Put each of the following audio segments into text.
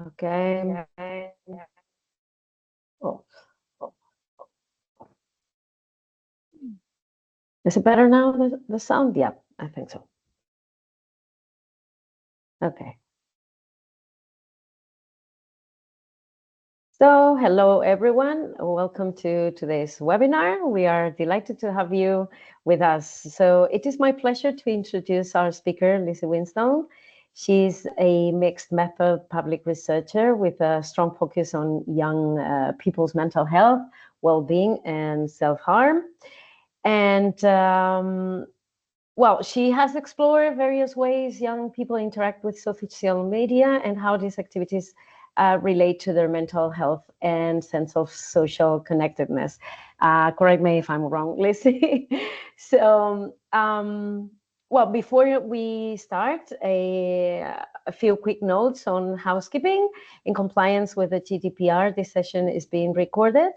Okay. Oh, is it better now, the sound? Yeah, I think so. Okay. So, hello everyone. Welcome to today's webinar. We are delighted to have you with us. So, it is my pleasure to introduce our speaker, Lizzie Winstone. She's a mixed method public researcher with a strong focus on young people's mental health, well-being, and self-harm. And well, she has explored various ways young people interact with social media and how these activities relate to their mental health and sense of social connectedness. Correct me if I'm wrong, Lizzie. So, well, before we start, a few quick notes on housekeeping. In compliance with the GDPR, this session is being recorded.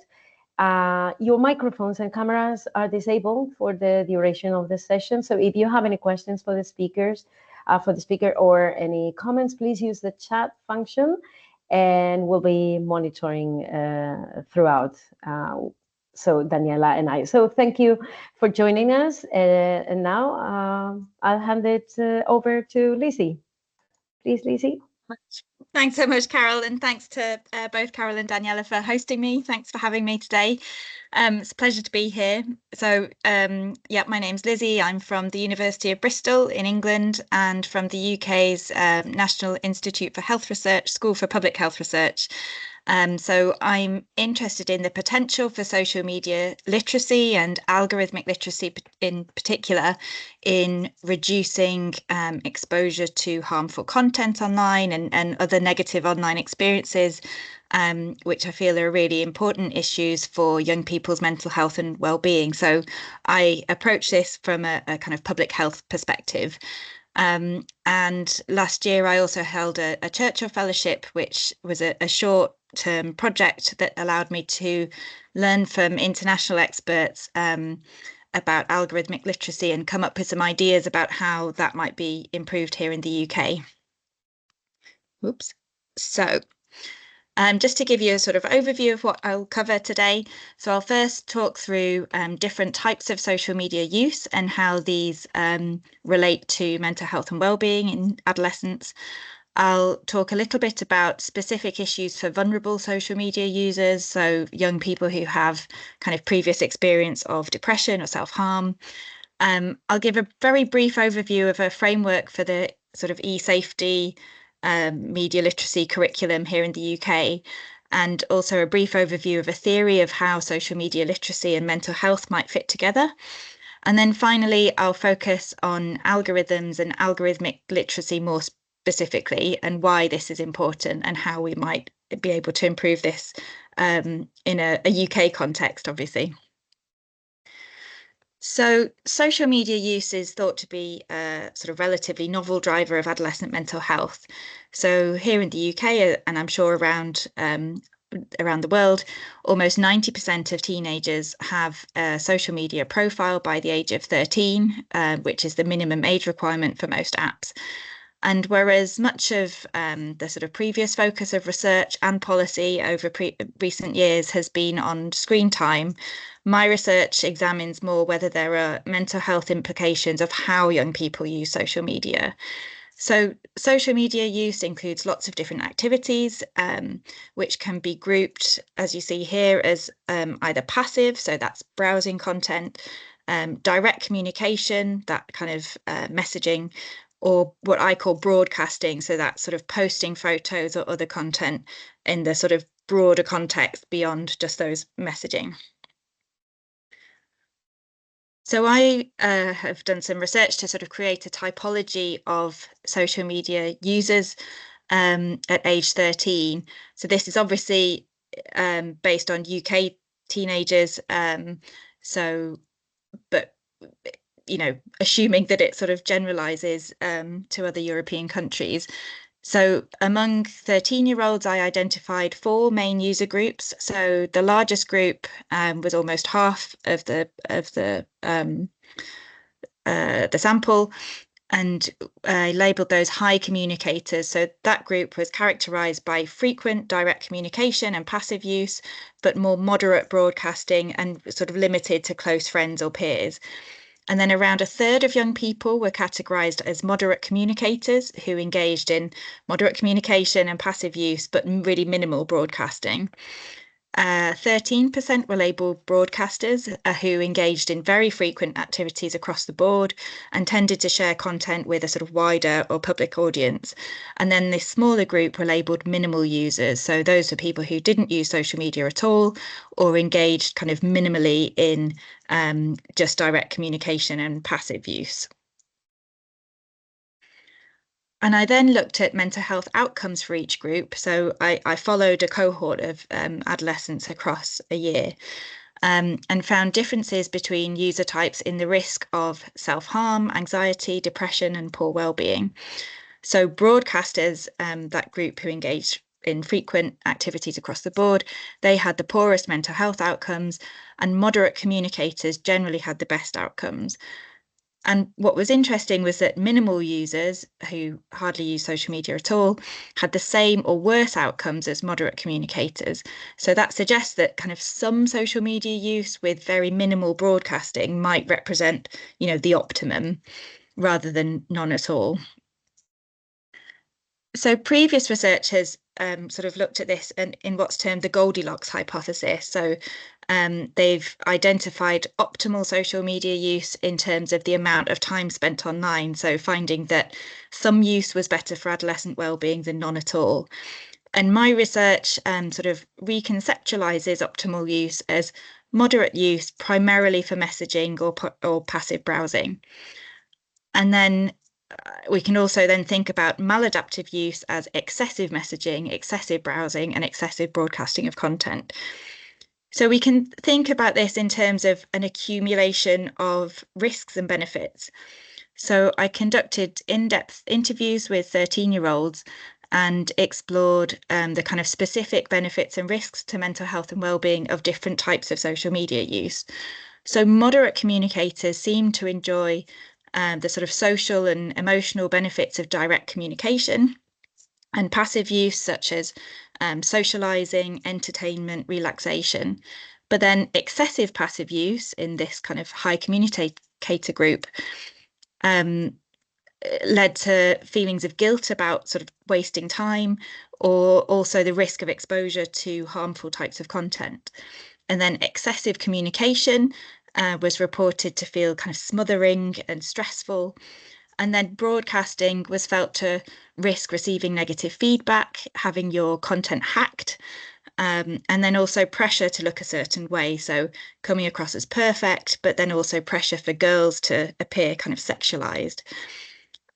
Your microphones and cameras are disabled for the duration of the session. So if you have any questions for the speaker or any comments, please use the chat function and we'll be monitoring throughout. So Daniela and I. So thank you for joining us. And now I'll hand it over to Lizzie. Please, Lizzie. Thanks so much, Carol, and thanks to both Carol and Daniela for hosting me. Thanks for having me today. It's a pleasure to be here. So, yeah, my name's Lizzie. I'm from the University of Bristol in England and from the UK's National Institute for Health Research, School for Public Health Research. So I'm interested in the potential for social media literacy and algorithmic literacy in particular in reducing exposure to harmful content online and other negative online experiences, which I feel are really important issues for young people's mental health and well-being. So I approach this from a kind of public health perspective. And last year, I also held a Churchill Fellowship, which was a short-term project that allowed me to learn from international experts about algorithmic literacy and come up with some ideas about how that might be improved here in the UK. Oops. So just to give you a sort of overview of what I'll cover today. So I'll first talk through different types of social media use and how these relate to mental health and well-being in adolescents. I'll talk a little bit about specific issues for vulnerable social media users, so young people who have kind of previous experience of depression or self-harm. I'll give a very brief overview of a framework for the sort of e-safety media literacy curriculum here in the UK, and also a brief overview of a theory of how social media literacy and mental health might fit together. And then finally, I'll focus on algorithms and algorithmic literacy more specifically, and why this is important and how we might be able to improve this in a UK context, obviously. So social media use is thought to be a sort of relatively novel driver of adolescent mental health. So here in the UK, and I'm sure around the world, almost 90% of teenagers have a social media profile by the age of 13, which is the minimum age requirement for most apps. And whereas much of the sort of previous focus of research and policy over recent years has been on screen time, my research examines more whether there are mental health implications of how young people use social media. So social media use includes lots of different activities, which can be grouped, as you see here, as either passive, so that's browsing content, direct communication, that kind of messaging, or what I call broadcasting, so that's sort of posting photos or other content in the sort of broader context beyond just those messaging. So I have done some research to sort of create a typology of social media users at age 13. So this is obviously based on UK teenagers. But you know, assuming that it sort of generalizes to other European countries. So among 13-year-olds, I identified 4 main user groups. So the largest group was almost half of the sample. and labelled those high communicators. So that group was characterised by frequent direct communication and passive use, but more moderate broadcasting and sort of limited to close friends or peers. And then around a third of young people were categorised as moderate communicators who engaged in moderate communication and passive use, but really minimal broadcasting. 13% were labelled broadcasters who engaged in very frequent activities across the board and tended to share content with a sort of wider or public audience. And then this smaller group were labelled minimal users. So those were people who didn't use social media at all or engaged kind of minimally in just direct communication and passive use. And I then looked at mental health outcomes for each group. So I followed a cohort of adolescents across a year and found differences between user types in the risk of self-harm, anxiety, depression, and poor well-being. So broadcasters, that group who engaged in frequent activities across the board, they had the poorest mental health outcomes, and moderate communicators generally had the best outcomes. And what was interesting was that minimal users who hardly use social media at all had the same or worse outcomes as moderate communicators. So that suggests that kind of some social media use with very minimal broadcasting might represent, the optimum rather than none at all. So previous research has sort of looked at this in what's termed the Goldilocks hypothesis. So they've identified optimal social media use in terms of the amount of time spent online. So finding that some use was better for adolescent well-being than none at all. And my research sort of reconceptualizes optimal use as moderate use primarily for messaging or passive browsing. And then we can also then think about maladaptive use as excessive messaging, excessive browsing, and excessive broadcasting of content. So we can think about this in terms of an accumulation of risks and benefits. So I conducted in-depth interviews with 13-year-olds and explored the kind of specific benefits and risks to mental health and well-being of different types of social media use. So moderate communicators seem to enjoy the sort of social and emotional benefits of direct communication, and passive use such as socializing, entertainment, relaxation. But then excessive passive use in this kind of high communicator group led to feelings of guilt about sort of wasting time, or also the risk of exposure to harmful types of content. And then excessive communication was reported to feel kind of smothering and stressful. And then broadcasting was felt to risk receiving negative feedback, having your content hacked, and then also pressure to look a certain way. So coming across as perfect, but then also pressure for girls to appear kind of sexualized.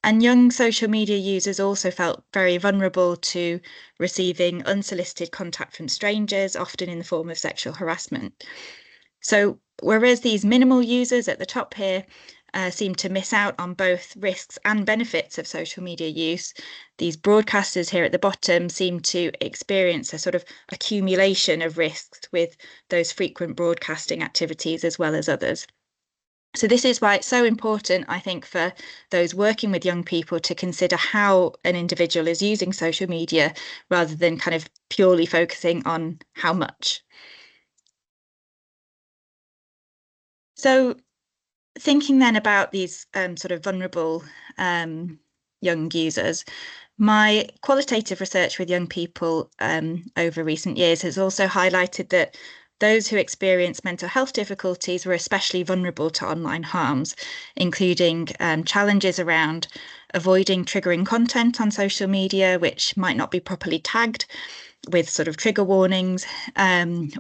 And young social media users also felt very vulnerable to receiving unsolicited contact from strangers, often in the form of sexual harassment. So whereas these minimal users at the top here seem to miss out on both risks and benefits of social media use, these broadcasters here at the bottom seem to experience a sort of accumulation of risks with those frequent broadcasting activities as well as others. So this is why it's so important, I think, for those working with young people to consider how an individual is using social media rather than kind of purely focusing on how much. So thinking then about these sort of vulnerable young users, my qualitative research with young people over recent years has also highlighted that those who experience mental health difficulties were especially vulnerable to online harms, including challenges around avoiding triggering content on social media, which might not be properly tagged with sort of trigger warnings,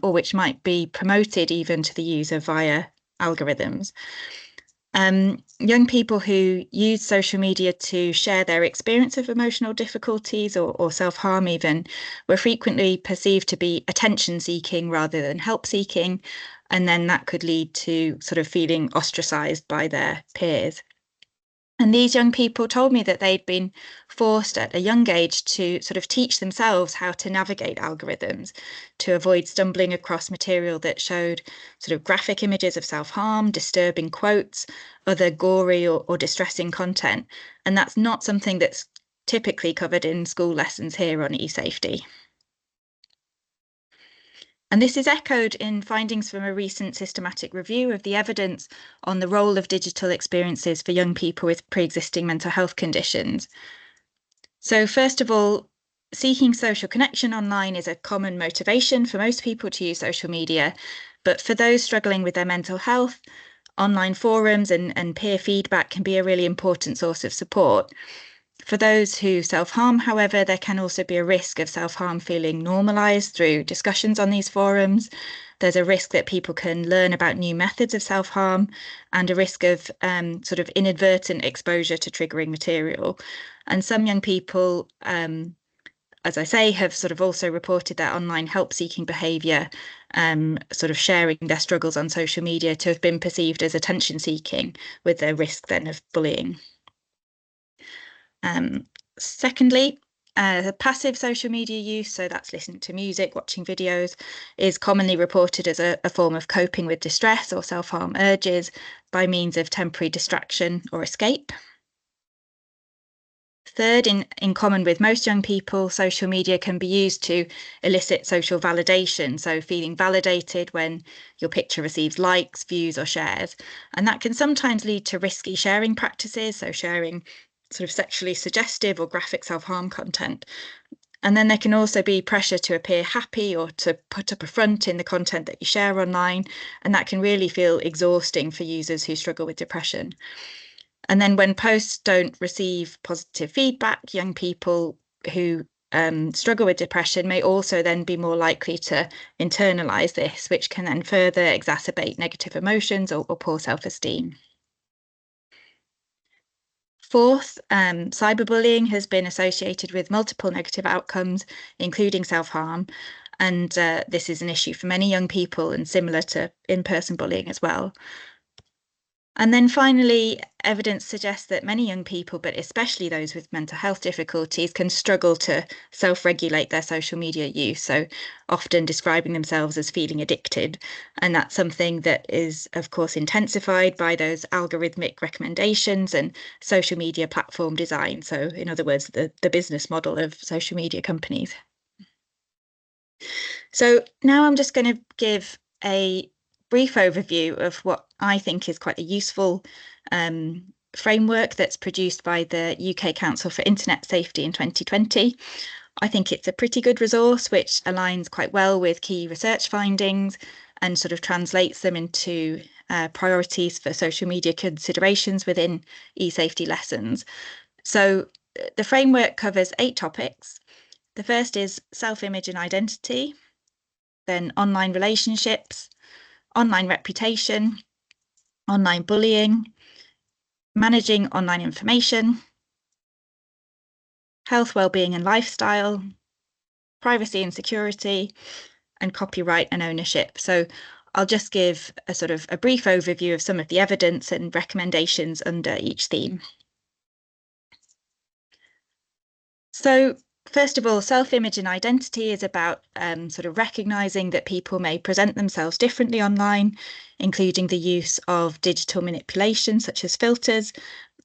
or which might be promoted even to the user via algorithms. Young people who use social media to share their experience of emotional difficulties or self-harm even were frequently perceived to be attention seeking rather than help seeking, and then that could lead to sort of feeling ostracized by their peers. And these young people told me that they'd been forced at a young age to sort of teach themselves how to navigate algorithms, to avoid stumbling across material that showed sort of graphic images of self-harm, disturbing quotes, other gory or distressing content. And that's not something that's typically covered in school lessons here on eSafety. And this is echoed in findings from a recent systematic review of the evidence on the role of digital experiences for young people with pre-existing mental health conditions. So first of all, seeking social connection online is a common motivation for most people to use social media. But for those struggling with their mental health, online forums and peer feedback can be a really important source of support. For those who self-harm, however, there can also be a risk of self-harm feeling normalized through discussions on these forums. There's a risk that people can learn about new methods of self-harm and a risk of sort of inadvertent exposure to triggering material. And some young people, as I say, have sort of also reported their online help-seeking behaviour, sort of sharing their struggles on social media to have been perceived as attention-seeking, with the risk then of bullying. Secondly, passive social media use, so that's listening to music, watching videos, is commonly reported as a form of coping with distress or self-harm urges by means of temporary distraction or escape. Third, in common with most young people, social media can be used to elicit social validation, so feeling validated when your picture receives likes, views, or shares. And that can sometimes lead to risky sharing practices, so sharing sort of sexually suggestive or graphic self-harm content. And then there can also be pressure to appear happy or to put up a front in the content that you share online, and that can really feel exhausting for users who struggle with depression. And then when posts don't receive positive feedback, young people who struggle with depression may also then be more likely to internalize this, which can then further exacerbate negative emotions or poor self-esteem. Fourth, cyberbullying has been associated with multiple negative outcomes, including self-harm. And this is an issue for many young people and similar to in-person bullying as well. And then finally, evidence suggests that many young people, but especially those with mental health difficulties, can struggle to self-regulate their social media use, so often describing themselves as feeling addicted. And that's something that is, of course, intensified by those algorithmic recommendations and social media platform design. So in other words, the business model of social media companies. So now I'm just going to give a brief overview of what I think is quite a useful framework that's produced by the UK Council for Internet Safety in 2020. I think it's a pretty good resource which aligns quite well with key research findings and sort of translates them into priorities for social media considerations within eSafety lessons. So the framework covers 8 topics. The first is self-image and identity, then online relationships, online reputation, online bullying, managing online information, health, well-being and lifestyle, privacy and security, and copyright and ownership. So I'll just give a sort of a brief overview of some of the evidence and recommendations under each theme. So first of all, self-image and identity is about sort of recognizing that people may present themselves differently online, including the use of digital manipulation, such as filters,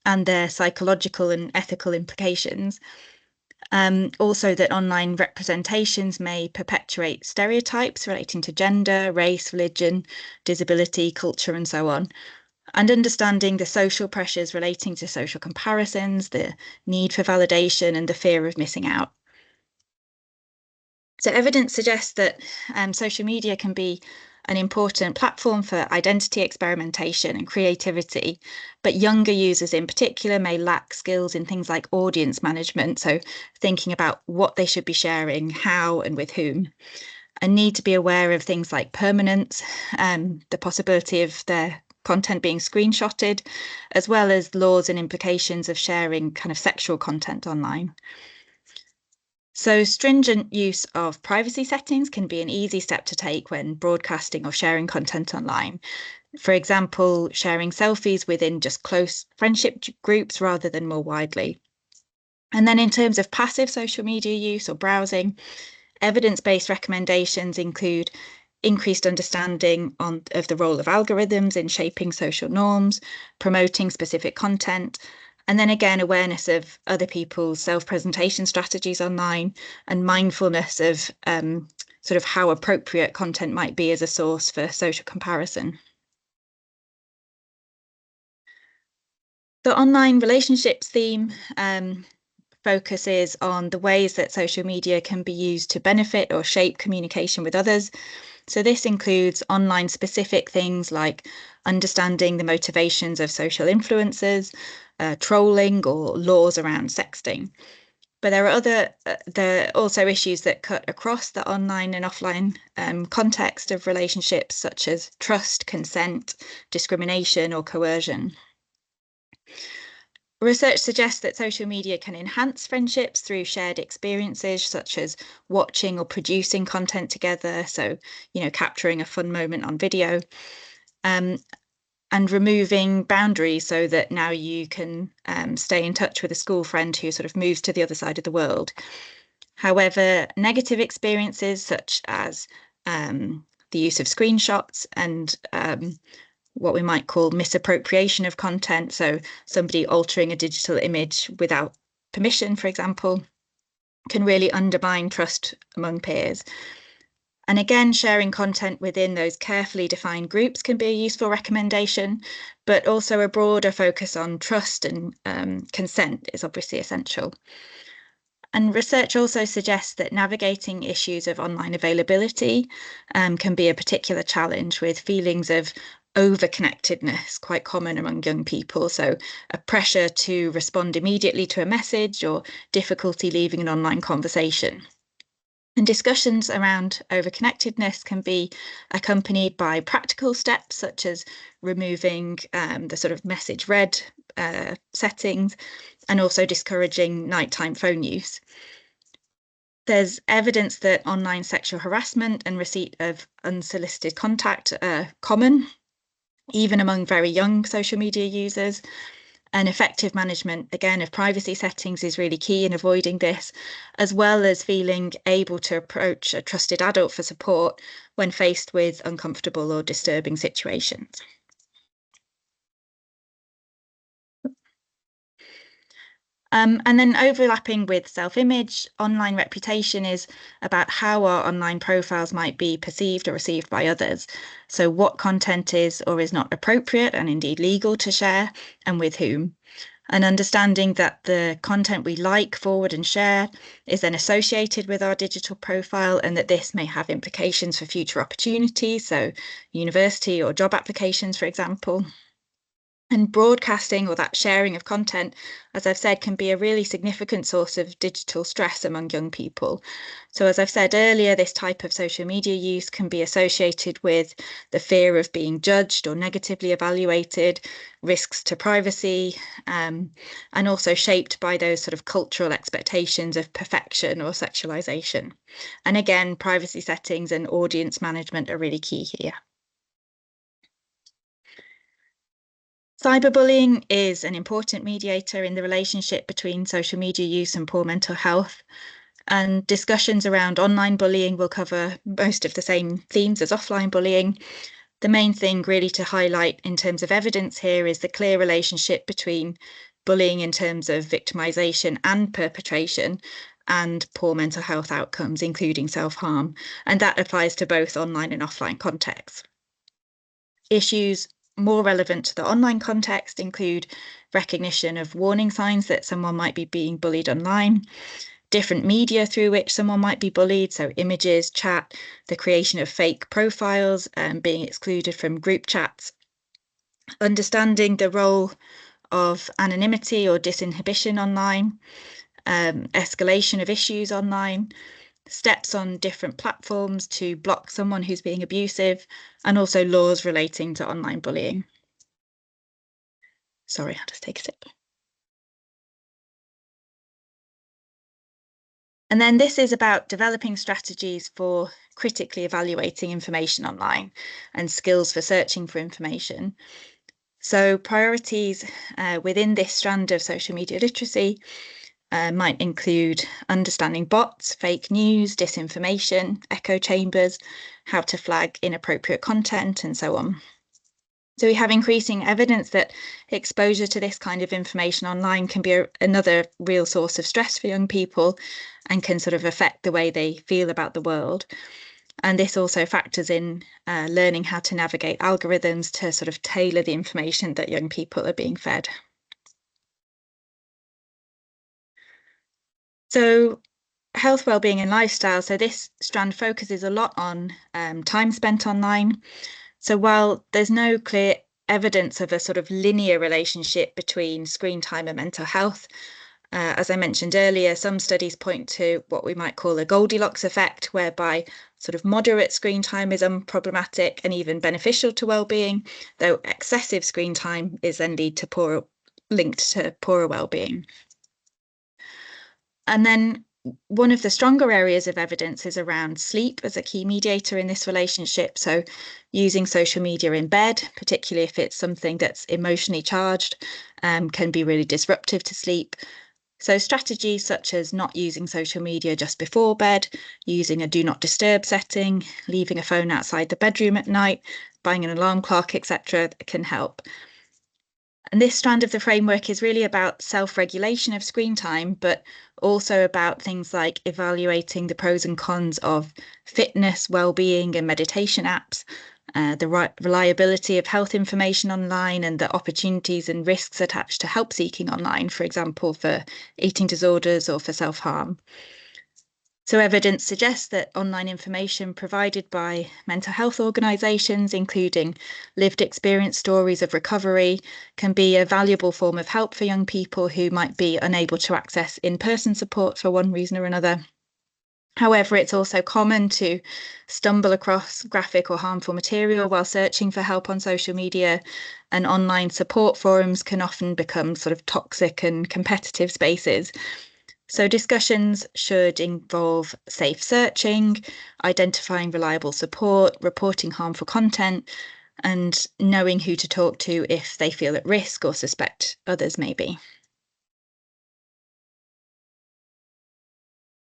and their psychological and ethical implications. Also that online representations may perpetuate stereotypes relating to gender, race, religion, disability, culture, and so on. And understanding the social pressures relating to social comparisons, the need for validation, and the fear of missing out. So evidence suggests that social media can be an important platform for identity experimentation and creativity, but younger users in particular may lack skills in things like audience management, so thinking about what they should be sharing, how and with whom, and need to be aware of things like permanence, the possibility of their content being screenshotted, as well as laws and implications of sharing kind of sexual content online. So stringent use of privacy settings can be an easy step to take when broadcasting or sharing content online. For example, sharing selfies within just close friendship groups rather than more widely. And then in terms of passive social media use or browsing, evidence-based recommendations include increased understanding of the role of algorithms in shaping social norms, promoting specific content, and then again, awareness of other people's self-presentation strategies online and mindfulness of sort of how appropriate content might be as a source for social comparison. The online relationships theme focuses on the ways that social media can be used to benefit or shape communication with others. So this includes online specific things like understanding the motivations of social influencers, trolling, or laws around sexting. But there are also issues that cut across the online and offline context of relationships, such as trust, consent, discrimination, or coercion. Research suggests that social media can enhance friendships through shared experiences, such as watching or producing content together. So, capturing a fun moment on video, and removing boundaries so that now you can stay in touch with a school friend who sort of moves to the other side of the world. However, negative experiences such as the use of screenshots and what we might call misappropriation of content. So somebody altering a digital image without permission, for example, can really undermine trust among peers. And again, sharing content within those carefully defined groups can be a useful recommendation, but also a broader focus on trust and consent is obviously essential. And research also suggests that navigating issues of online availability can be a particular challenge, with feelings of over-connectedness quite common among young people. So a pressure to respond immediately to a message or difficulty leaving an online conversation. And discussions around overconnectedness can be accompanied by practical steps, such as removing the sort of message read settings, and also discouraging nighttime phone use. There's evidence that online sexual harassment and receipt of unsolicited contact are common, even among very young social media users. And effective management, again, of privacy settings is really key in avoiding this, as well as feeling able to approach a trusted adult for support when faced with uncomfortable or disturbing situations. And then overlapping with self-image, online reputation is about how our online profiles might be perceived or received by others. So what content is or is not appropriate and indeed legal to share, and with whom. And understanding that the content we like, forward, and share is then associated with our digital profile, and that this may have implications for future opportunities, so university or job applications, for example. And broadcasting, or that sharing of content, as I've said, can be a really significant source of digital stress among young people. So as I've said earlier, this type of social media use can be associated with the fear of being judged or negatively evaluated, risks to privacy, and also shaped by those sort of cultural expectations of perfection or sexualization. And again, privacy settings and audience management are really key here. Cyberbullying is an important mediator in the relationship between social media use and poor mental health. And discussions around online bullying will cover most of the same themes as offline bullying. The main thing really to highlight in terms of evidence here is the clear relationship between bullying in terms of victimization and perpetration and poor mental health outcomes, including self-harm. And that applies to both online and offline contexts. Issues more relevant to the online context include recognition of warning signs that someone might be being bullied online, different media through which someone might be bullied, so images, chat, the creation of fake profiles, being excluded from group chats, understanding the role of anonymity or disinhibition online, escalation of issues online, steps on different platforms to block someone who's being abusive, and also laws relating to online bullying. Sorry, I'll just take a sip. And then this is about developing strategies for critically evaluating information online and skills for searching for information. So priorities within this strand of social media literacy might include understanding bots, fake news, disinformation, echo chambers, how to flag inappropriate content, and so on. So we have increasing evidence that exposure to this kind of information online can be another real source of stress for young people and can sort of affect the way they feel about the world. And this also factors in learning how to navigate algorithms to sort of tailor the information that young people are being fed. So health, wellbeing and lifestyle. So this strand focuses a lot on time spent online. So while there's no clear evidence of a sort of linear relationship between screen time and mental health, as I mentioned earlier, some studies point to what we might call a Goldilocks effect, whereby sort of moderate screen time is unproblematic and even beneficial to well-being, though excessive screen time is then linked to poorer well-being. And then one of the stronger areas of evidence is around sleep as a key mediator in this relationship. So using social media in bed, particularly if it's something that's emotionally charged, can be really disruptive to sleep. So strategies such as not using social media just before bed, using a do not disturb setting, leaving a phone outside the bedroom at night, buying an alarm clock, etc., can help. And this strand of the framework is really about self-regulation of screen time, but also about things like evaluating the pros and cons of fitness, well-being and meditation apps, the reliability of health information online and the opportunities and risks attached to help seeking online, for example, for eating disorders or for self-harm. So evidence suggests that online information provided by mental health organisations, including lived experience stories of recovery, can be a valuable form of help for young people who might be unable to access in-person support for one reason or another. However, it's also common to stumble across graphic or harmful material while searching for help on social media, and online support forums can often become sort of toxic and competitive spaces. So discussions should involve safe searching, identifying reliable support, reporting harmful content, and knowing who to talk to if they feel at risk or suspect others may be.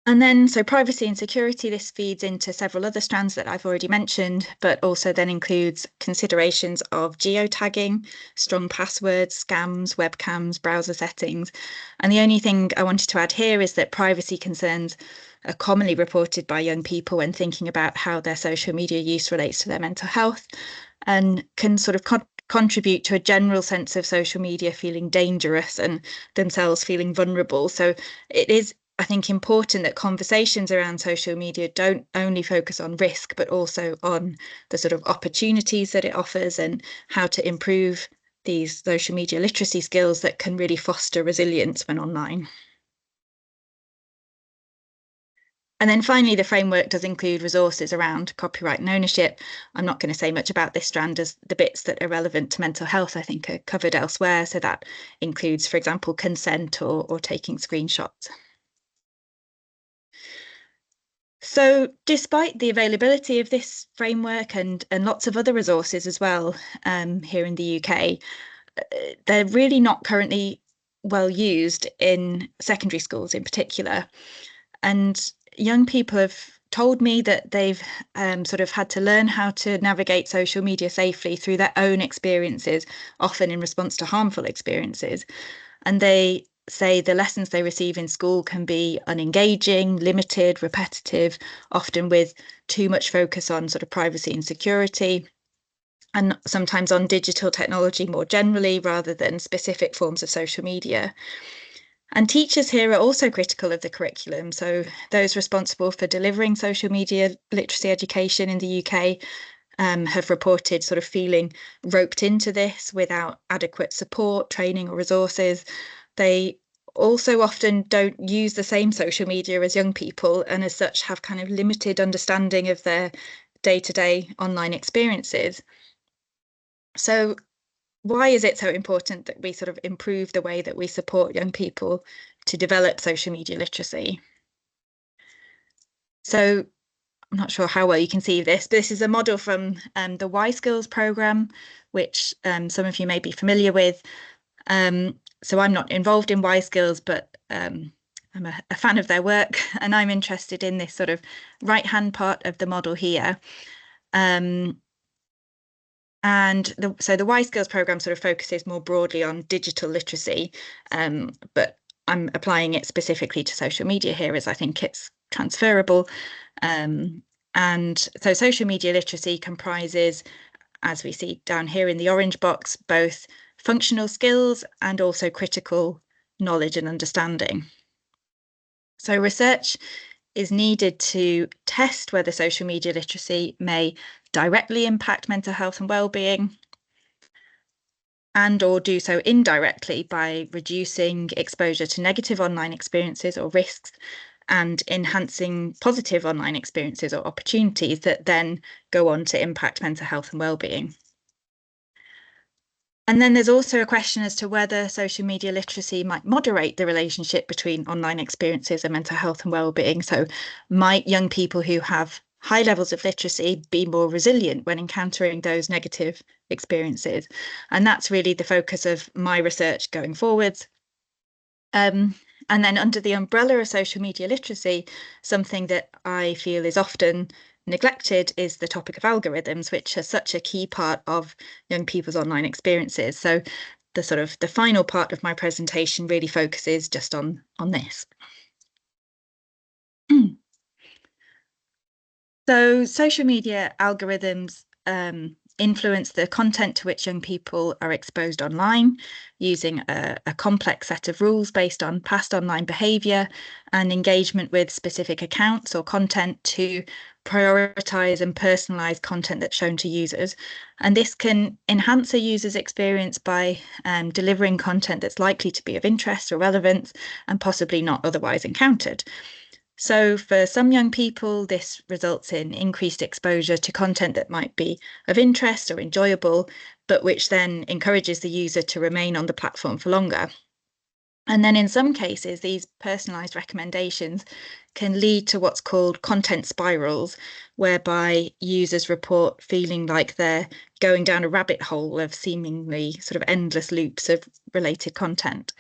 And then, so privacy and security, this feeds into several other strands that I've already mentioned, but also then includes considerations of geotagging, strong passwords, scams, webcams, browser settings. And the only thing I wanted to add here is that privacy concerns are commonly reported by young people when thinking about how their social media use relates to their mental health and can sort of contribute to a general sense of social media feeling dangerous and themselves feeling vulnerable. So it is, I think, important that conversations around social media don't only focus on risk, but also on the sort of opportunities that it offers and how to improve these social media literacy skills that can really foster resilience when online. And then finally, the framework does include resources around copyright and ownership. I'm not going to say much about this strand, as the bits that are relevant to mental health, I think, are covered elsewhere. So that includes, for example, consent or taking screenshots. So despite the availability of this framework and lots of other resources as well here in the UK, they're really not currently well used in secondary schools in particular. And young people have told me that they've sort of had to learn how to navigate social media safely through their own experiences, often in response to harmful experiences. And they say the lessons they receive in school can be unengaging, limited, repetitive, often with too much focus on sort of privacy and security, and sometimes on digital technology more generally rather than specific forms of social media. And teachers here are also critical of the curriculum. So those responsible for delivering social media literacy education in the UK have reported sort of feeling roped into this without adequate support, training or resources. They also often don't use the same social media as young people, and as such have kind of limited understanding of their day-to-day online experiences. So why is it so important that we sort of improve the way that we support young people to develop social media literacy? So I'm not sure how well you can see this, but this is a model from the Y Skills program, which some of you may be familiar with. So I'm not involved in Y Skills, but I'm a fan of their work, and I'm interested in this sort of right-hand part of the model here. So the Y Skills program sort of focuses more broadly on digital literacy, but I'm applying it specifically to social media here as I think it's transferable. And so social media literacy comprises, as we see down here in the orange box, both functional skills and also critical knowledge and understanding. So research is needed to test whether social media literacy may directly impact mental health and well-being, and or do so indirectly by reducing exposure to negative online experiences or risks and enhancing positive online experiences or opportunities that then go on to impact mental health and well-being. And then there's also a question as to whether social media literacy might moderate the relationship between online experiences and mental health and well-being. So might young people who have high levels of literacy be more resilient when encountering those negative experiences? And that's really the focus of my research going forwards. And then under the umbrella of social media literacy, something that I feel is often neglected is the topic of algorithms, which are such a key part of young people's online experiences. So the final part of my presentation really focuses just on this. So social media algorithms influence the content to which young people are exposed online using a complex set of rules based on past online behaviour and engagement with specific accounts or content to prioritise and personalise content that's shown to users. And this can enhance a user's experience by delivering content that's likely to be of interest or relevance and possibly not otherwise encountered. So for some young people, this results in increased exposure to content that might be of interest or enjoyable, but which then encourages the user to remain on the platform for longer. And then in some cases, these personalized recommendations can lead to what's called content spirals, whereby users report feeling like they're going down a rabbit hole of seemingly sort of endless loops of related content.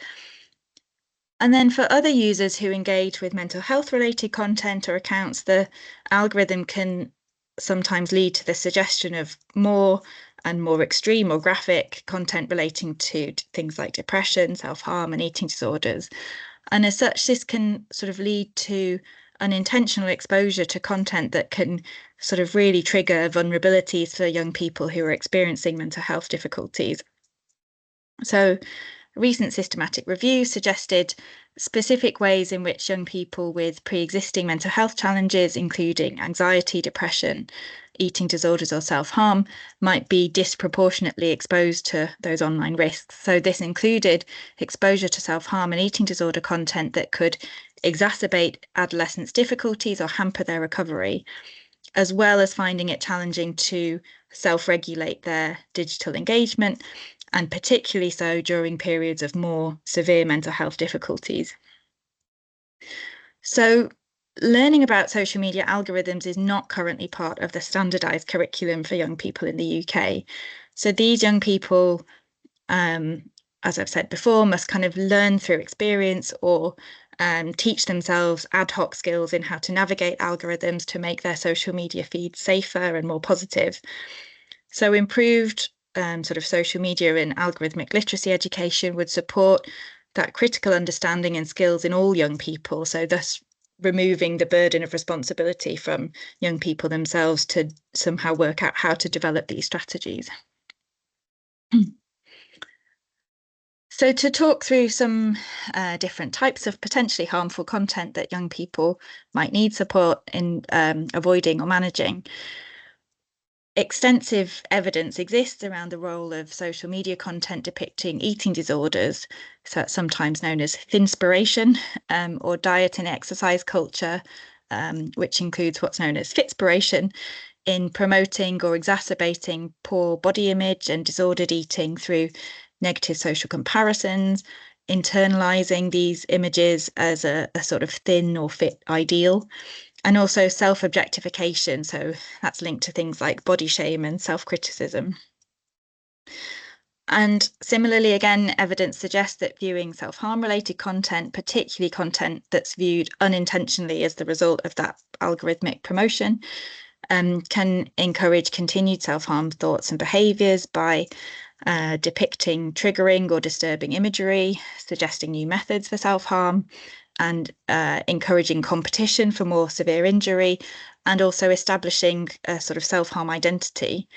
And then for other users who engage with mental health related content or accounts, the algorithm can sometimes lead to the suggestion of more and more extreme or graphic content relating to things like depression, self-harm, and eating disorders. And as such, this can sort of lead to unintentional exposure to content that can sort of really trigger vulnerabilities for young people who are experiencing mental health difficulties. So a recent systematic review suggested specific ways in which young people with pre-existing mental health challenges, including anxiety, depression, eating disorders or self-harm, might be disproportionately exposed to those online risks. So this included exposure to self-harm and eating disorder content that could exacerbate adolescents' difficulties or hamper their recovery, as well as finding it challenging to self-regulate their digital engagement, and particularly so during periods of more severe mental health difficulties. So learning about social media algorithms is not currently part of the standardized curriculum for young people in the UK. So these young people, as I've said before, must kind of learn through experience or teach themselves ad hoc skills in how to navigate algorithms to make their social media feeds safer and more positive. So improved sort of social media and algorithmic literacy education would support that critical understanding and skills in all young people. So thus removing the burden of responsibility from young people themselves to somehow work out how to develop these strategies. So to talk through some different types of potentially harmful content that young people might need support in avoiding or managing, extensive evidence exists around the role of social media content depicting eating disorders, so it's sometimes known as thinspiration, or diet and exercise culture, which includes what's known as fitspiration, in promoting or exacerbating poor body image and disordered eating through negative social comparisons, internalizing these images as a sort of thin or fit ideal, and also self-objectification. So that's linked to things like body shame and self-criticism. And similarly, again, evidence suggests that viewing self-harm related content, particularly content that's viewed unintentionally as the result of that algorithmic promotion, can encourage continued self-harm thoughts and behaviours by depicting triggering or disturbing imagery, suggesting new methods for self-harm, and encouraging competition for more severe injury, and also establishing a sort of self-harm identity.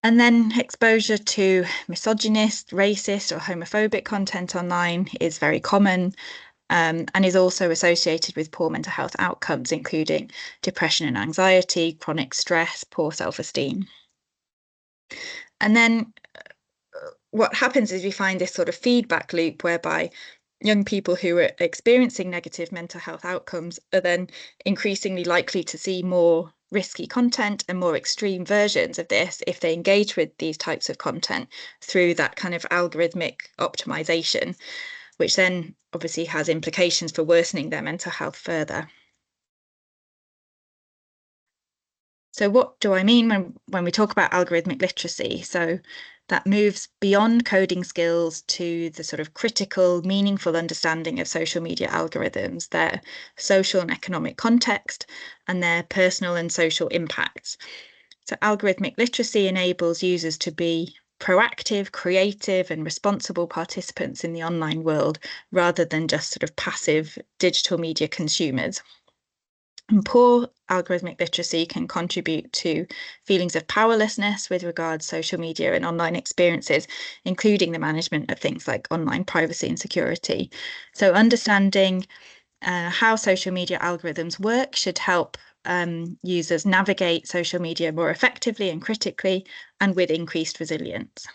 And then exposure to misogynist, racist, or homophobic content online is very common, and is also associated with poor mental health outcomes, including depression and anxiety, chronic stress, poor self-esteem. And then what happens is we find this sort of feedback loop whereby young people who are experiencing negative mental health outcomes are then increasingly likely to see more risky content and more extreme versions of this if they engage with these types of content through that kind of algorithmic optimization, which then obviously has implications for worsening their mental health further. So what do I mean when we talk about algorithmic literacy? So that moves beyond coding skills to the sort of critical, meaningful understanding of social media algorithms, their social and economic context, and their personal and social impacts. So algorithmic literacy enables users to be proactive, creative, and responsible participants in the online world, rather than just sort of passive digital media consumers. And poor algorithmic literacy can contribute to feelings of powerlessness with regards to social media and online experiences, including the management of things like online privacy and security. So understanding how social media algorithms work should help users navigate social media more effectively and critically, and with increased resilience.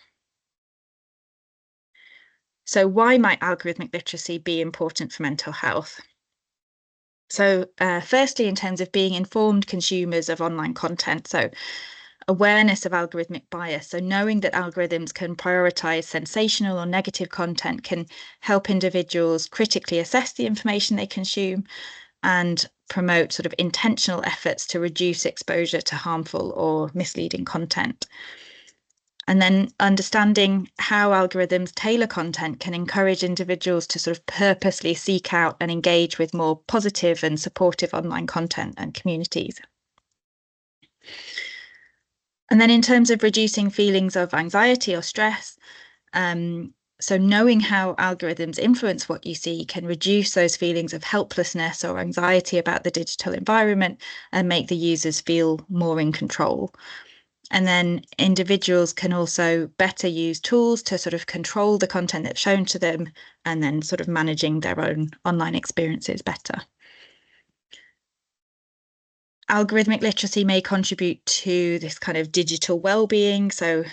So why might algorithmic literacy be important for mental health? So firstly, in terms of being informed consumers of online content, so awareness of algorithmic bias. So knowing that algorithms can prioritize sensational or negative content can help individuals critically assess the information they consume and promote sort of intentional efforts to reduce exposure to harmful or misleading content. And then understanding how algorithms tailor content can encourage individuals to sort of purposely seek out and engage with more positive and supportive online content and communities. And then in terms of reducing feelings of anxiety or stress, so knowing how algorithms influence what you see can reduce those feelings of helplessness or anxiety about the digital environment and make the users feel more in control. And then individuals can also better use tools to sort of control the content that's shown to them and then sort of managing their own online experiences better. Algorithmic literacy may contribute to this kind of digital well-being. So,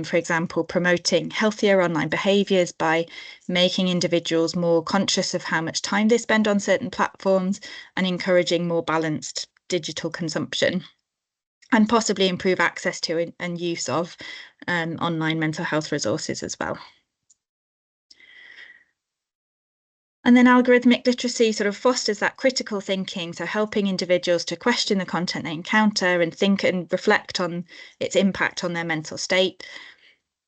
for example, promoting healthier online behaviours by making individuals more conscious of how much time they spend on certain platforms and encouraging more balanced digital consumption, and possibly improve access to and use of online mental health resources as well. And then algorithmic literacy sort of fosters that critical thinking, so helping individuals to question the content they encounter and think and reflect on its impact on their mental state.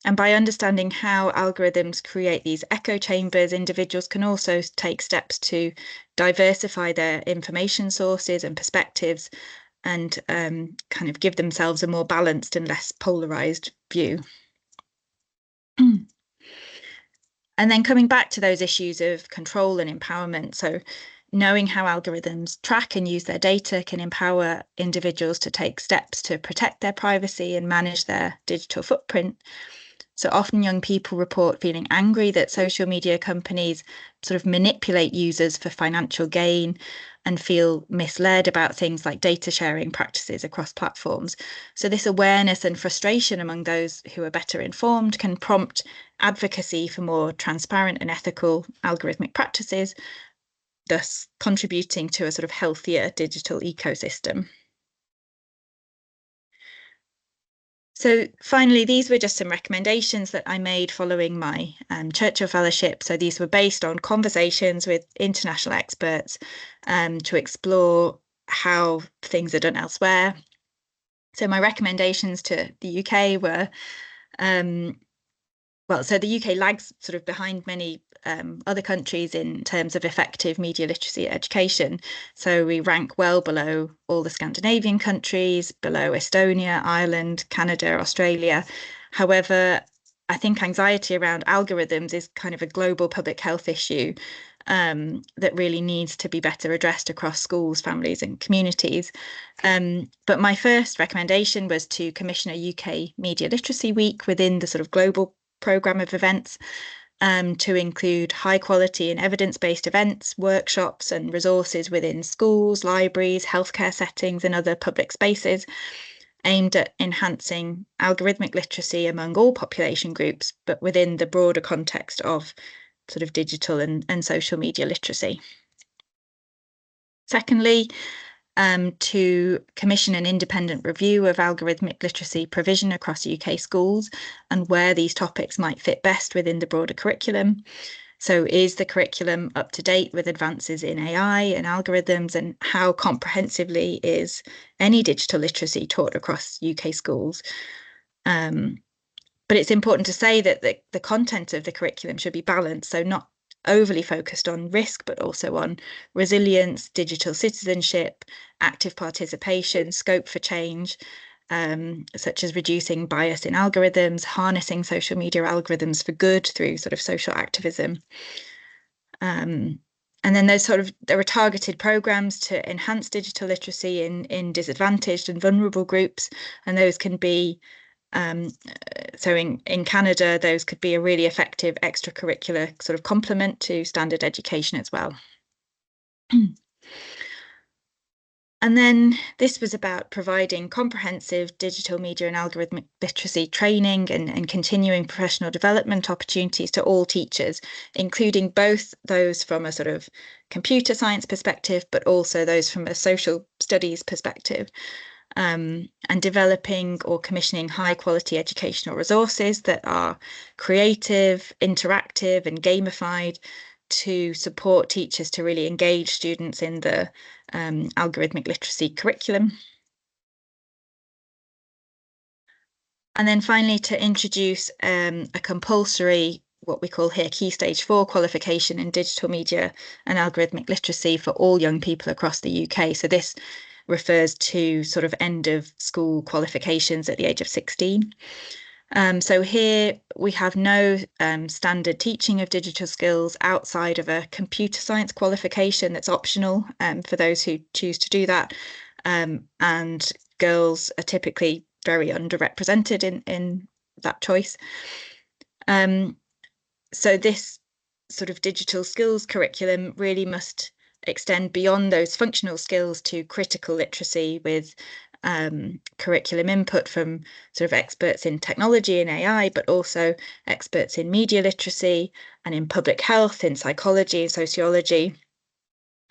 And by understanding how algorithms create these echo chambers, individuals can also take steps to diversify their information sources and perspectives and kind of give themselves a more balanced and less polarized view. And then coming back to those issues of control and empowerment. So knowing how algorithms track and use their data can empower individuals to take steps to protect their privacy and manage their digital footprint. So often young people report feeling angry that social media companies sort of manipulate users for financial gain and feel misled about things like data sharing practices across platforms. So this awareness and frustration among those who are better informed can prompt advocacy for more transparent and ethical algorithmic practices, thus contributing to a sort of healthier digital ecosystem. So finally, these were just some recommendations that I made following my Churchill Fellowship. So these were based on conversations with international experts to explore how things are done elsewhere. So my recommendations to the UK were, so the UK lags sort of behind many other countries in terms of effective media literacy education. So we rank well below all the Scandinavian countries, below Estonia, Ireland, Canada, Australia. However, I think anxiety around algorithms is kind of a global public health issue that really needs to be better addressed across schools, families, and communities. But my first recommendation was to commission a UK Media Literacy Week within the sort of global programme of events, to include high quality and evidence-based events, workshops and resources within schools, libraries, healthcare settings and other public spaces, aimed at enhancing algorithmic literacy among all population groups, but within the broader context of sort of digital and social media literacy. Secondly, to commission an independent review of algorithmic literacy provision across UK schools and where these topics might fit best within the broader curriculum. So is the curriculum up to date with advances in AI and algorithms, and how comprehensively is any digital literacy taught across UK schools? But it's important to say that the content of the curriculum should be balanced, so not overly focused on risk, but also on resilience, digital citizenship, active participation, scope for change, such as reducing bias in algorithms, harnessing social media algorithms for good through sort of social activism. And then there are targeted programs to enhance digital literacy in disadvantaged and vulnerable groups, and those can be so in Canada, those could be a really effective extracurricular sort of complement to standard education as well. And then this was about providing comprehensive digital media and algorithmic literacy training and continuing professional development opportunities to all teachers, including both those from a sort of computer science perspective, but also those from a social studies perspective. And developing or commissioning high quality educational resources that are creative, interactive and gamified to support teachers to really engage students in the algorithmic literacy curriculum. And then finally, to introduce a compulsory, what we call here Key Stage 4 qualification in digital media and algorithmic literacy for all young people across the UK. So this refers to sort of end of school qualifications at the age of 16. So here we have no standard teaching of digital skills outside of a computer science qualification that's optional for those who choose to do that. And girls are typically very underrepresented in that choice. So this sort of digital skills curriculum really must extend beyond those functional skills to critical literacy with curriculum input from sort of experts in technology and AI, but also experts in media literacy and in public health, in psychology and sociology.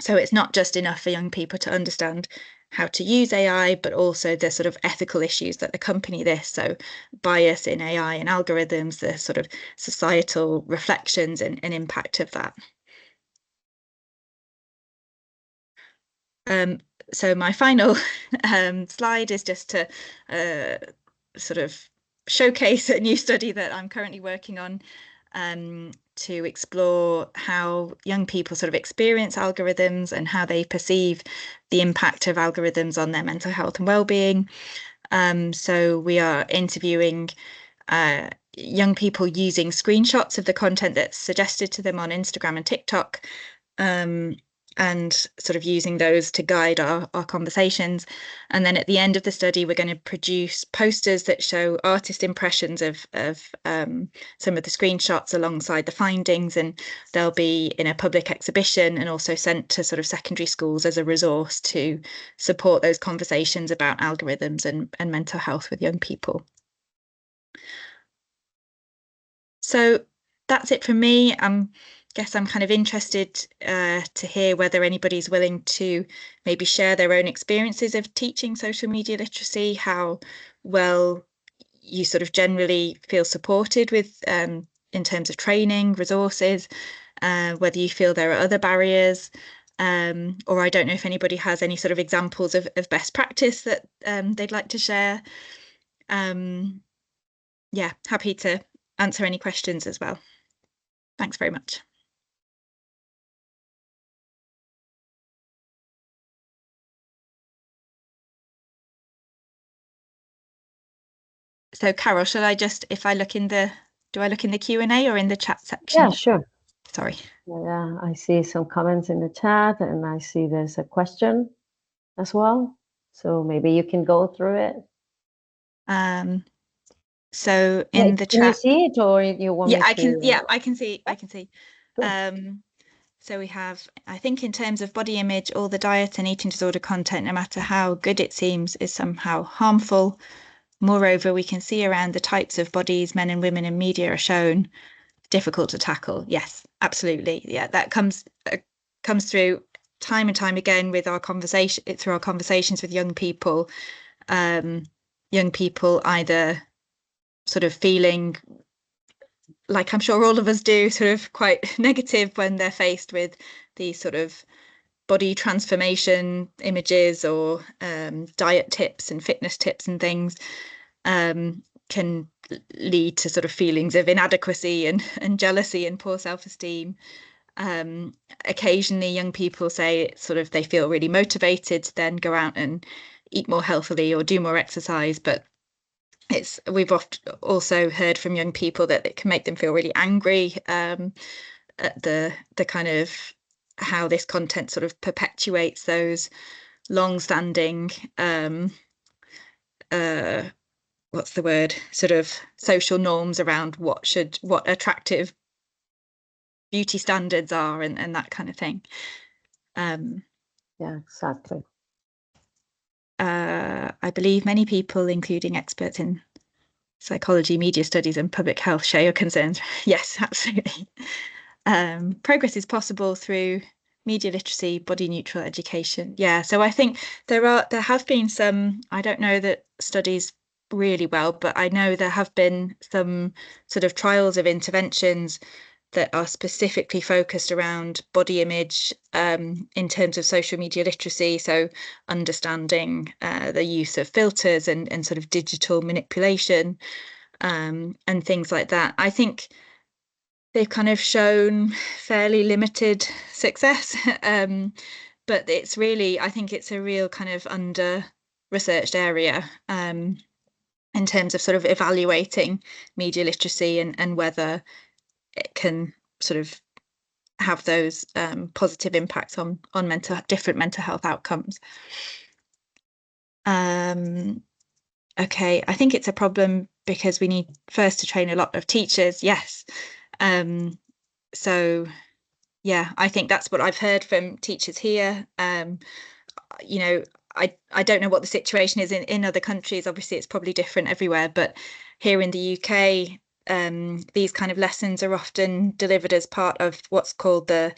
So it's not just enough for young people to understand how to use AI, but also the sort of ethical issues that accompany this. So bias in AI and algorithms, the sort of societal reflections and impact of that. So my final slide is just to sort of showcase a new study that I'm currently working on to explore how young people sort of experience algorithms and how they perceive the impact of algorithms on their mental health and well-being. So we are interviewing young people using screenshots of the content that's suggested to them on Instagram and TikTok, and sort of using those to guide our conversations. And then at the end of the study, we're going to produce posters that show artist impressions of some of the screenshots alongside the findings, and they'll be in a public exhibition and also sent to sort of secondary schools as a resource to support those conversations about algorithms and mental health with young people. So that's it from me. Guess I'm kind of interested to hear whether anybody's willing to maybe share their own experiences of teaching social media literacy, how well you sort of generally feel supported with in terms of training, resources, whether you feel there are other barriers, or I don't know if anybody has any sort of examples of best practice that they'd like to share. Yeah, happy to answer any questions as well. Thanks very much. So Carol, should I just, if I look in the, do I look in the Q&A or in the chat section? Yeah, sure. Sorry. Yeah, I see some comments in the chat, and I see there's a question as well. So maybe you can go through it. So in the chat, can you see it, or you want me to? I can see. Good. So we have, I think in terms of body image, all the diet and eating disorder content, no matter how good it seems, is somehow harmful. Moreover, we can see around the types of bodies men and women in media are shown, difficult to tackle. Yes, absolutely. Yeah, that comes through time and time again with our through our conversations with young people. Young people either sort of feeling like I'm sure all of us do, sort of quite negative when they're faced with these sort of body transformation images or diet tips and fitness tips and things, can lead to sort of feelings of inadequacy and jealousy and poor self-esteem. Occasionally young people say sort of they feel really motivated to then go out and eat more healthily or do more exercise, but we've often also heard from young people that it can make them feel really angry at the kind of how this content sort of perpetuates those long-standing what's the word, sort of social norms around what attractive beauty standards are and that kind of thing. Yeah, exactly. I believe many people, including experts in psychology, media studies, and public health, share your concerns. Yes, absolutely. Progress is possible through media literacy, body neutral education. Yeah, so I think there have been some, I don't know that studies really well, but I know there have been some sort of trials of interventions that are specifically focused around body image in terms of social media literacy. So understanding the use of filters and sort of digital manipulation and things like that. I think they've kind of shown fairly limited success. But it's really, I think it's a real kind of under researched area in terms of sort of evaluating media literacy and whether it can sort of have those positive impacts on different mental health outcomes. Okay, I think it's a problem because we need first to train a lot of teachers. Yes. So yeah, I think that's what I've heard from teachers here. You know, I don't know what the situation is in other countries. Obviously, it's probably different everywhere, but here in the UK, these kind of lessons are often delivered as part of what's called the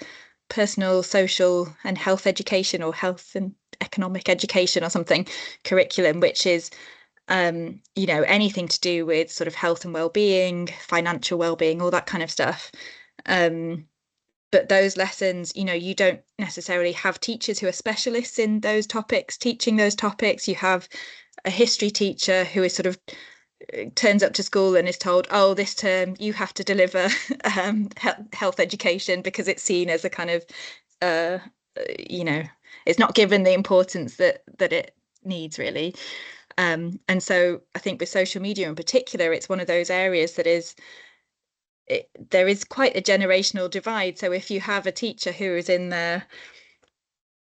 personal, social, and health education, or health and economic education or something curriculum, which is you know, anything to do with sort of health and well-being, financial well-being, all that kind of stuff. But those lessons, you know, you don't necessarily have teachers who are specialists in those topics teaching those topics. You have a history teacher who is sort of turns up to school and is told, oh, this term you have to deliver health education because it's seen as a kind of you know, it's not given the importance that it needs really. And so I think with social media in particular, it's one of those areas that there is quite a generational divide. So if you have a teacher who is in their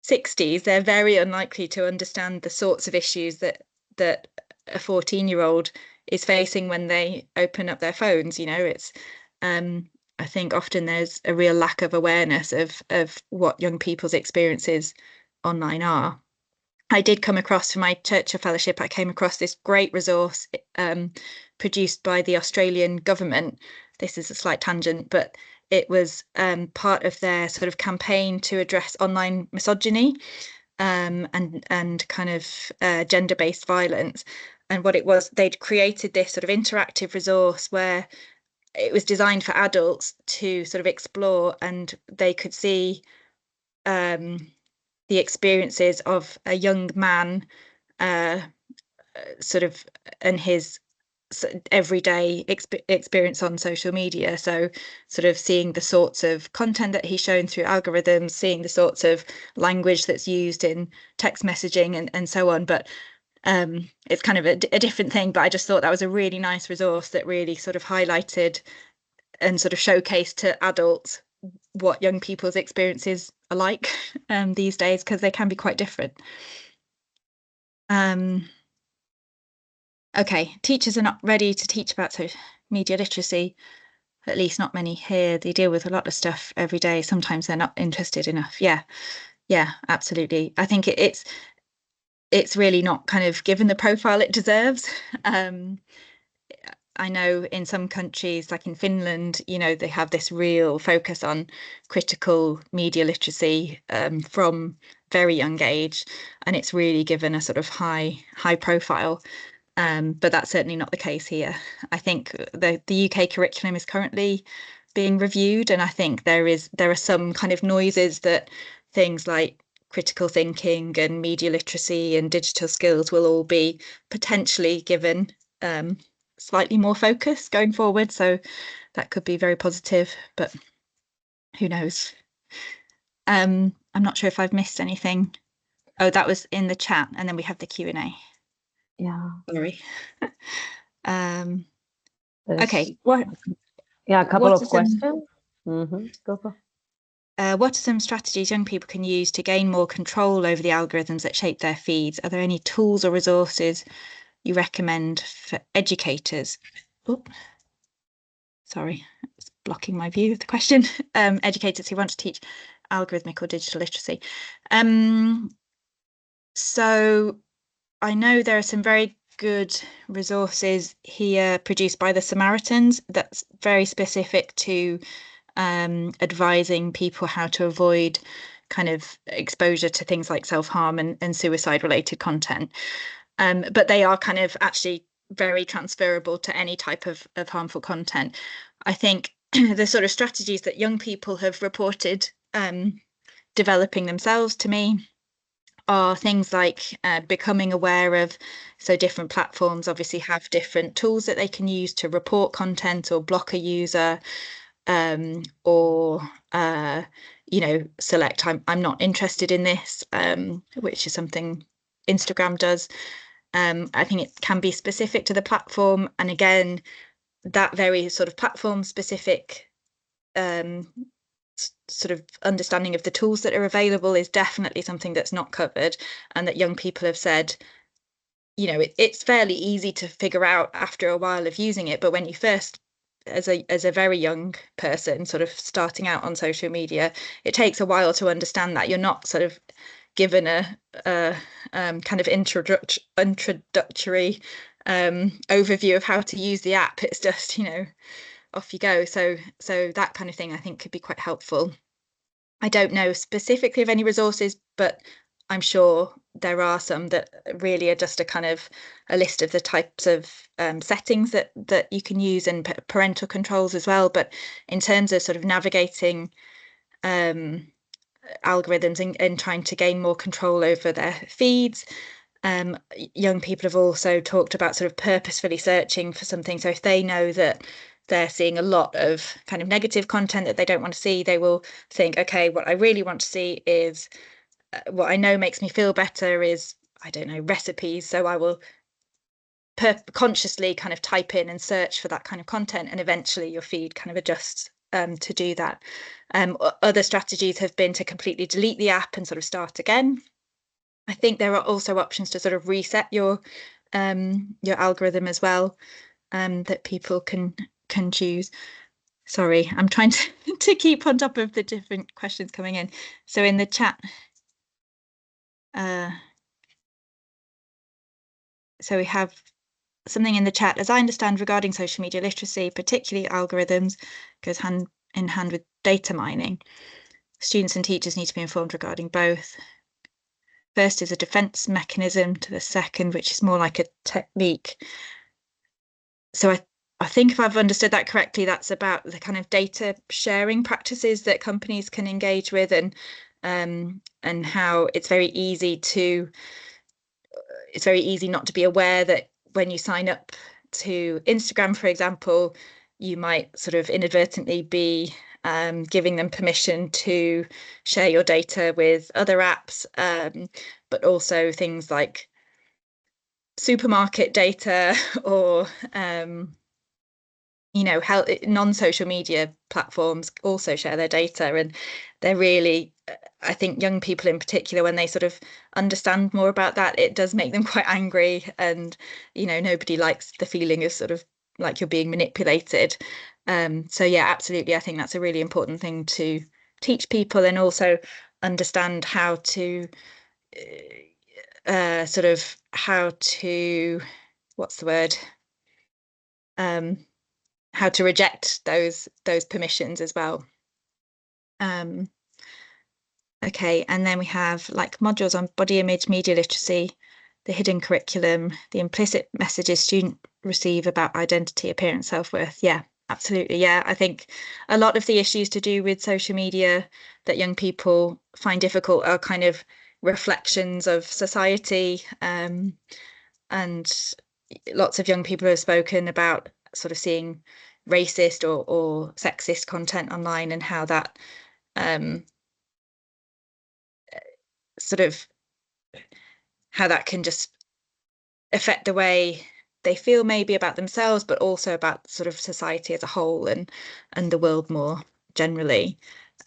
60s, they're very unlikely to understand the sorts of issues that a 14-year-old is facing when they open up their phones. You know, it's I think often there's a real lack of awareness of what young people's experiences online are. I did come across, for my Churchill Fellowship, I came across this great resource produced by the Australian government. This is a slight tangent, but it was part of their sort of campaign to address online misogyny and kind of gender-based violence. And what it was, they'd created this sort of interactive resource where it was designed for adults to sort of explore, and they could see the experiences of a young man sort of and his everyday experience on social media. So sort of seeing the sorts of content that he's shown through algorithms, seeing the sorts of language that's used in text messaging and so on. But it's kind of a different thing, but I just thought that was a really nice resource that really sort of highlighted and sort of showcased to adults what young people's experiences are like these days, because they can be quite different. Okay, teachers are not ready to teach about media literacy, at least not many here. They deal with a lot of stuff every day. Sometimes they're not interested enough. Yeah, absolutely. I think it's really not kind of given the profile it deserves. I know in some countries, like in Finland, they have this real focus on critical media literacy from very young age, and it's really given a sort of high profile. But that's certainly not the case here. I think the UK curriculum is currently being reviewed, and I think there are some kind of noises that things like critical thinking and media literacy and digital skills will all be potentially given slightly more focus going forward. So that could be very positive, but who knows? I'm not sure if I've missed anything. Oh, that was in the chat, and then we have the Q&A. Yeah. Sorry. There's, Okay. a couple of questions. Go. What are some strategies young people can use to gain more control over the algorithms that shape their feeds? Are there any tools or resources you recommend for educators? Oh, sorry, it's blocking my view of the question. Educators who want to teach algorithmic or digital literacy. So I know there are some very good resources here produced by the Samaritans that's very specific to advising people how to avoid kind of exposure to things like self-harm and suicide related content. But they are kind of actually very transferable to any type of harmful content. I think the sort of strategies that young people have reported developing themselves to me are things like becoming aware of, so different platforms obviously have different tools that they can use to report content or block a user, or select I'm not interested in this, which is something Instagram does. I think it can be specific to the platform, and again, that very sort of platform specific sort of understanding of the tools that are available is definitely something that's not covered, and that young people have said, it's fairly easy to figure out after a while of using it, but when you first, as a very young person sort of starting out on social media, it takes a while to understand that. You're not sort of given a kind of introductory overview of how to use the app. It's just, off you go. So that kind of thing I think could be quite helpful. I don't know specifically of any resources, but I'm sure there are some that really are just a kind of a list of the types of settings that you can use, and parental controls as well. But in terms of sort of navigating algorithms and trying to gain more control over their feeds, young people have also talked about sort of purposefully searching for something. So if they know that they're seeing a lot of kind of negative content that they don't want to see, they will think, okay, what I really want to see is what I know makes me feel better is, I don't know, recipes. So I will consciously kind of type in and search for that kind of content, and eventually your feed kind of adjusts to do that. Other strategies have been to completely delete the app and sort of start again. I think there are also options to sort of reset your algorithm as well, that people can choose. Sorry, I'm trying to keep on top of the different questions coming in. So in the chat, so we have something in the chat. As I understand, regarding social media literacy, particularly algorithms, goes hand in hand with data mining. Students and teachers need to be informed regarding both. First is a defense mechanism to the second, which is more like a technique. So I think if I've understood that correctly, that's about the kind of data sharing practices that companies can engage with, and and how it's very easy not to be aware that when you sign up to Instagram, for example, you might sort of inadvertently be giving them permission to share your data with other apps, but also things like supermarket data or how non-social media platforms also share their data, and they're really, I think young people in particular, when they sort of understand more about that, it does make them quite angry, and nobody likes the feeling of sort of like you're being manipulated. So yeah, absolutely, I think that's a really important thing to teach people, and also understand how to sort of how to, what's the word, how to reject those permissions as well. Okay, and then we have like modules on body image, media literacy, the hidden curriculum, the implicit messages students receive about identity, appearance, self-worth. Yeah, absolutely. Yeah, I think a lot of the issues to do with social media that young people find difficult are kind of reflections of society, and lots of young people have spoken about sort of seeing racist or sexist content online, and how that sort of how that can just affect the way they feel maybe about themselves, but also about sort of society as a whole, and the world more generally.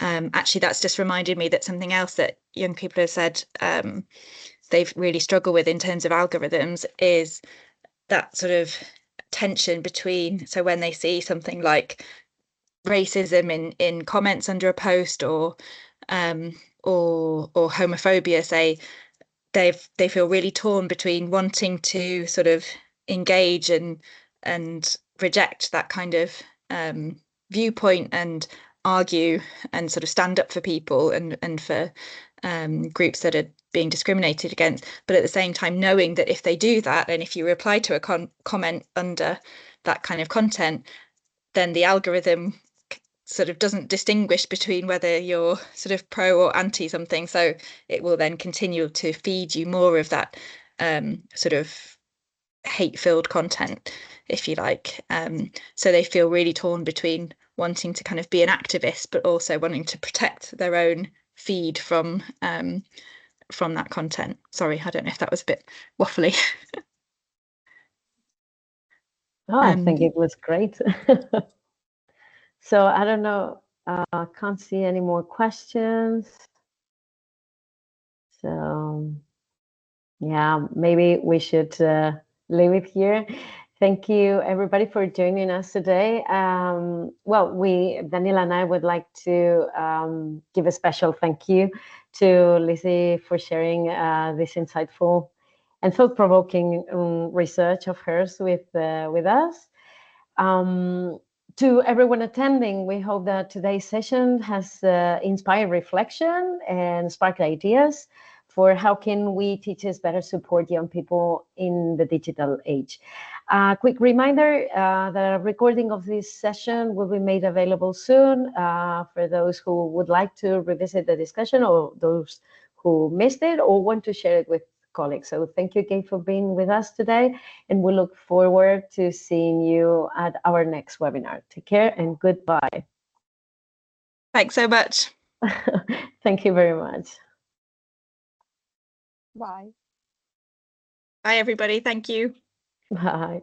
Actually, that's just reminded me that something else that young people have said they've really struggled with in terms of algorithms is that sort of tension between, so when they see something like racism in comments under a post, or homophobia, say, they feel really torn between wanting to sort of engage and reject that kind of viewpoint, and argue and sort of stand up for people, and for groups that are being discriminated against, but at the same time knowing that if they do that, and if you reply to a comment under that kind of content, then the algorithm sort of doesn't distinguish between whether you're sort of pro or anti something, so it will then continue to feed you more of that sort of hate-filled content, if you like. So they feel really torn between wanting to kind of be an activist, but also wanting to protect their own feed from that content. Sorry, I don't know if that was a bit waffly. Oh, I think it was great. So I don't know, can't see any more questions. So yeah, maybe we should leave it here. Thank you, everybody, for joining us today. Well, Daniela and I would like to give a special thank you to Lizzie for sharing this insightful and thought-provoking research of hers with us. To everyone attending, we hope that today's session has inspired reflection and sparked ideas for how can we teachers better support young people in the digital age. Quick reminder that a recording of this session will be made available soon for those who would like to revisit the discussion, or those who missed it or want to share it with colleagues. So thank you again for being with us today, and we look forward to seeing you at our next webinar. Take care and goodbye. Thanks so much. Thank you very much. Bye. Bye, everybody. Thank you. Bye.